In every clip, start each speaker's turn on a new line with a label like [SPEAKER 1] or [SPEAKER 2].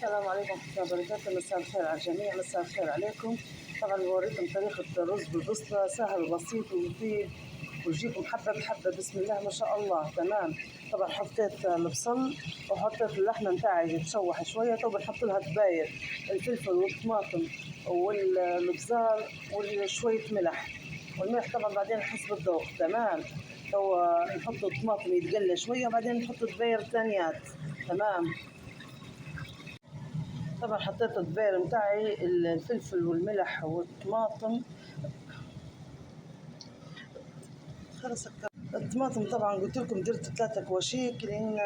[SPEAKER 1] السلام عليكم ورحمة الله وبركاته. مساء الخير على الجميع، مساء الخير عليكم. طبعا بوريكم طريقة الرز بالبصلة، سهل وبسيط ويطيب ويجيكم حبة بحبة، بسم الله ما شاء الله. تمام. طبعا حطيت البصل وحطيت اللحمة متاعي تشوح شوية. طبعا نحط لها دباير الفلفل والطماطم والبزار وشوية ملح، والملح طبعا بعدين حسب الذوق. تمام. تو نحط الطماطم يتقلى شوية وبعدين نحط دباير ثانيات. تمام. طبعا حطيت الدبير متاعي الفلفل والملح والطماطم. خلص الطماطم طبعا قلت لكم درت 3 كواشيك، لان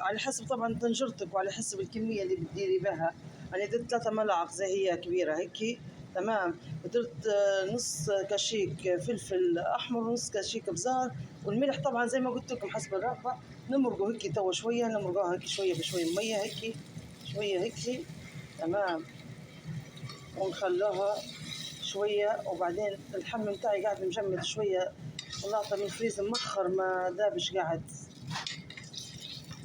[SPEAKER 1] على حسب طبعا طنجرتك وعلى حسب الكميه اللي بتديري بها. انا درت 3 ملعق زي هي كبيره هيك. تمام. درت نص كاشيك فلفل احمر ونص كاشيك بزار، والملح طبعا زي ما قلت لكم حسب الرغبه. نمرقوا هيك تو شويه، نمرقوها هيك شويه بشويه ميه هيك شويه هيك. تمام. ونخلوها شوية، وبعدين اللحم متاعي قاعد مجمد شوية، طلعته من الفريز مأخر ما ذابش قاعد.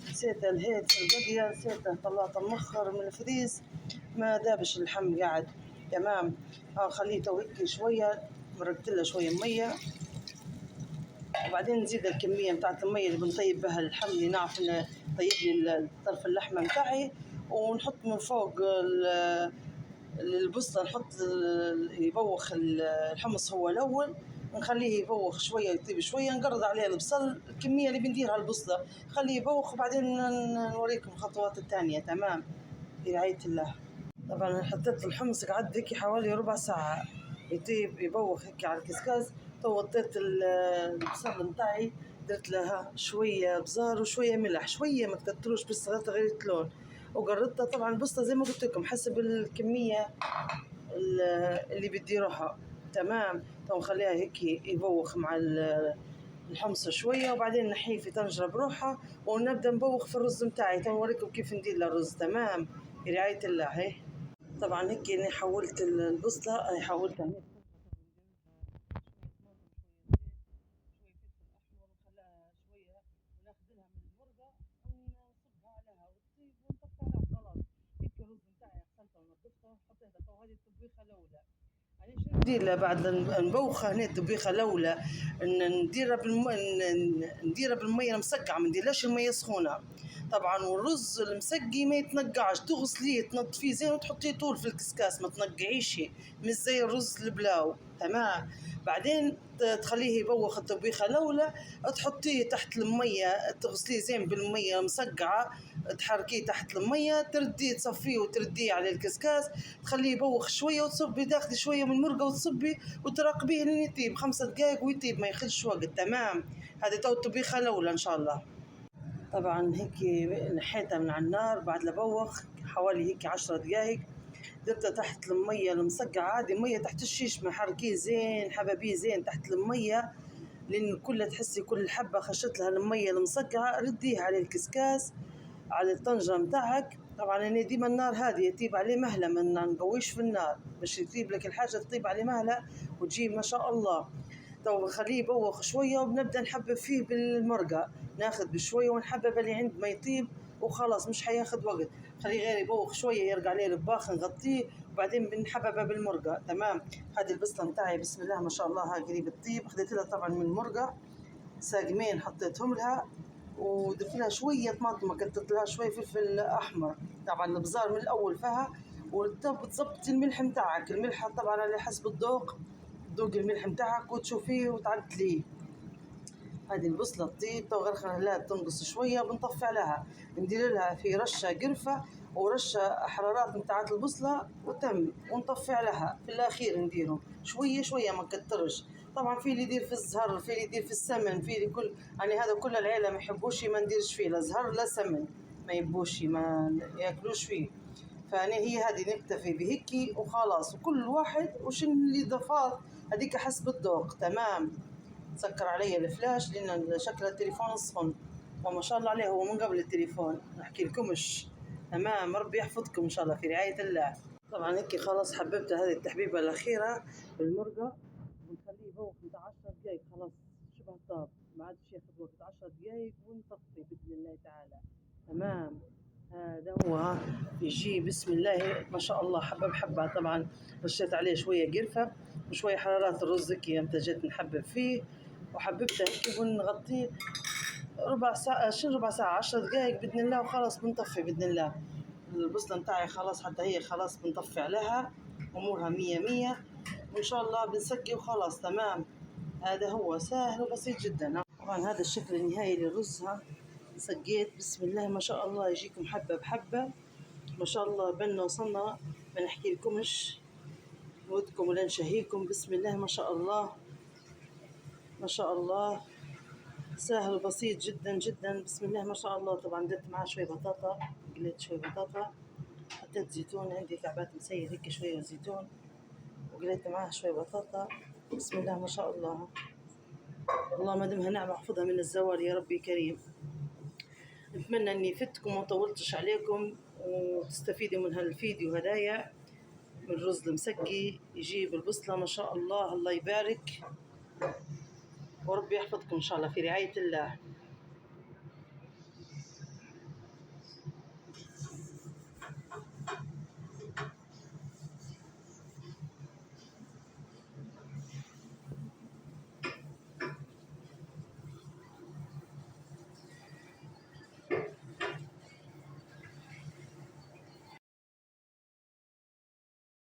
[SPEAKER 1] نسيته الهيت القضية، نسيته طلعته مأخر من الفريز ما ذابش اللحم قاعد. تمام. خليته هيك شوية، مرقتله شوية مية، وبعدين نزيد الكمية متاعت المية اللي بنطيب بها اللحم، اللي نعرف انه طيب لي طرف اللحمة متاعي. ونحط من فوق البصلة، نحط يبوخ الحمص هو الأول، نخليه يبوخ شوية يطيب شوية، نقرض عليه البصل الكمية اللي بنديرها البصلة، خليه يبوخ وبعدين نوريكم الخطوات الثانية. تمام. برعاية الله. طبعا حطيت الحمص قعد هيك حوالي ربع ساعة يطيب يبوخ هيك على الكسكاس. وطيت البصل متاعي، درت لها شوية بزار وشوية ملح، شوية ما كتروش بس غيرت لون، وقررتها طبعا البصلة زي ما قلت لكم حسب الكمية اللي بتديروها. تمام. نخليها هيك يبوخ مع الحمص شوية، وبعدين نحيه في طنجرة بروحها، ونبدأ نبوخ في الرز متاعي. نوريكم كيف ندير الرز. تمام. برعاية الله. هي طبعا هيك أنا حولت البصلة، حولتها هيك شوية فلفل أحمر وخلاها شوية، وناخذ لها من المرقة ونصبها عليها وتطيب ونطفي عليها خلاص. هيك الرز متاعي غسلته ونظفته وحطيته. تو هذه الطبيخة الأولى. يعني شو ندير بعد نبوخها هنا الطبيخة الأولى؟ نديرها بالمية المسقعة، ما نديرلاش المية سخونة طبعا. والرز المسقي ما يتنقعش، تغسليه تنظفيه زين وتحطيه طول في الكسكاس، ما تنقعيش مش زي الرز البلاو. تمام. بعدين تخليه يبوخ الطبيخة الأولى، تحطيه تحت المية، تغسليه زين بالمية المسقعة، تحركيه تحت المية، ترديه تصفيه وترديه على الكسكاس، تخليه يبوخ شوية، وتصبي تاخذي شوية من المرقة وتصبي وتراقبيه لين يطيب 5 دقايق ويطيب ما ياخذش وقت. تمام. هذه تو الطبيخة الأولى إن شاء الله. طبعا هيك نحيتها من على النار بعد لبوخ حوالي هيك 10 دقايق. درتها تحت المية المسقعة، عادي مية تحت الشيش، محركيه زين حبابيه زين تحت المية، لأن كلها تحسي كل حبة خشت لها المية المسقعة. رديها على الكسكاس على الطنجرة متاعك. طبعا أنا ديما النار هادية، يطيب عليه مهلة، ما نقويش في النار باش يطيب لك الحاجة، تطيب عليه مهلة وتجيب ما شاء الله. تو بخليه يبوخ شوية، وبنبدأ نحبب فيه بالمرقة، ناخذ بشوية ونحبب اللي عند ما يطيب وخلاص، مش حياخد وقت. خليه غير يبوخ شوية، يرجع عليه الباخ نغطيه، وبعدين بنحببه بالمرقة. تمام. هذه البصلة متاعي بسم الله ما شاء الله هاي قريب تطيب، خذيت لها طبعا من المرقة ساقمين حطيتهم لها، ودرت لها شوية طماطم، كترت لها شوية فلفل أحمر، طبعا البزار من الأول فيها. وتظبط الملح متاعك، الملح طبعا على حسب الذوق، ذوق الملح متاعك وتشوفيه وتعدليه. هذه البصلة تطيب تو، غير خليها تنقص شوية وبنطفي عليها، ندير لها في رشة قرفة ورشة حرارات متاعت البصلة وتم، ونطفي عليها في الأخير نديرهم شوية شوية ما نكترش. طبعا في اللي يدير في الزهر، في اللي يدير في السمن، في اللي كل يعني هذا كل العيلة ما يحبوش ما نديرش فيه لا زهر لا سمن، ما يبوش ما ياكلوش فيه. فأنا هي هذه نكتفي بهيكي وخلاص، وكل واحد وش اللي ضفات هذيك حسب الذوق. تمام. سكر علي الفلاش لان شكل التليفون اصفن، وما شاء الله عليه هو من قبل التليفون نحكي لكمش. تمام. ربي يحفظكم ان شاء الله في رعاية الله. طبعا هيك خلاص حببت هذه التحبيبة الأخيرة بالمرقة، ونخليه يبوخ بتاع 10 دقايق خلاص، شبه طاب ما عادش ياخذ وقت 10 دقايق ونطفي بإذن الله تعالى. تمام. هذا هو يجي بسم الله ما شاء الله حبة بحبة. طبعا رشيت عليه شوية قرفة وشوية حرارات الرز كي امتى جيت نحبب فيه وحببته هيك ونغطيه ربع ساعة. شنو ربع ساعة 10 دقايق بإذن الله وخلاص بنطفي بإذن الله. البصلة متاعي خلاص حتى هي خلاص بنطفي عليها أمورها مية مية وإن شاء الله بنسقي وخلاص تمام. هذا هو سهل وبسيط جدا. طبعا هذا الشكل النهائي للرز. ها سقيت بسم الله ما شاء الله يجيكم حبة بحبة ما شاء الله. بنا وصلنا ما نحكي لكمش نودكم ولا نشهيكم. بسم الله ما شاء الله ما شاء الله سهل وبسيط جدا جدا. بسم الله ما شاء الله. طبعا درت معاه شوي بطاطا قليت شوي بطاطا حطيت زيتون عندي كعبات مسير هيك شوية زيتون وقليت معاه شوي بطاطا. بسم الله ما شاء الله. الله ما دمها نعمة احفظها من الزوال يا ربي كريم. نتمنى اني فتكم وما طولتش عليكم وتستفيدوا من هالفيديو هدايا من رز المسقي يجيب البصلة ما شاء الله. الله يبارك وربي يحفظكم إن شاء الله في رعاية الله.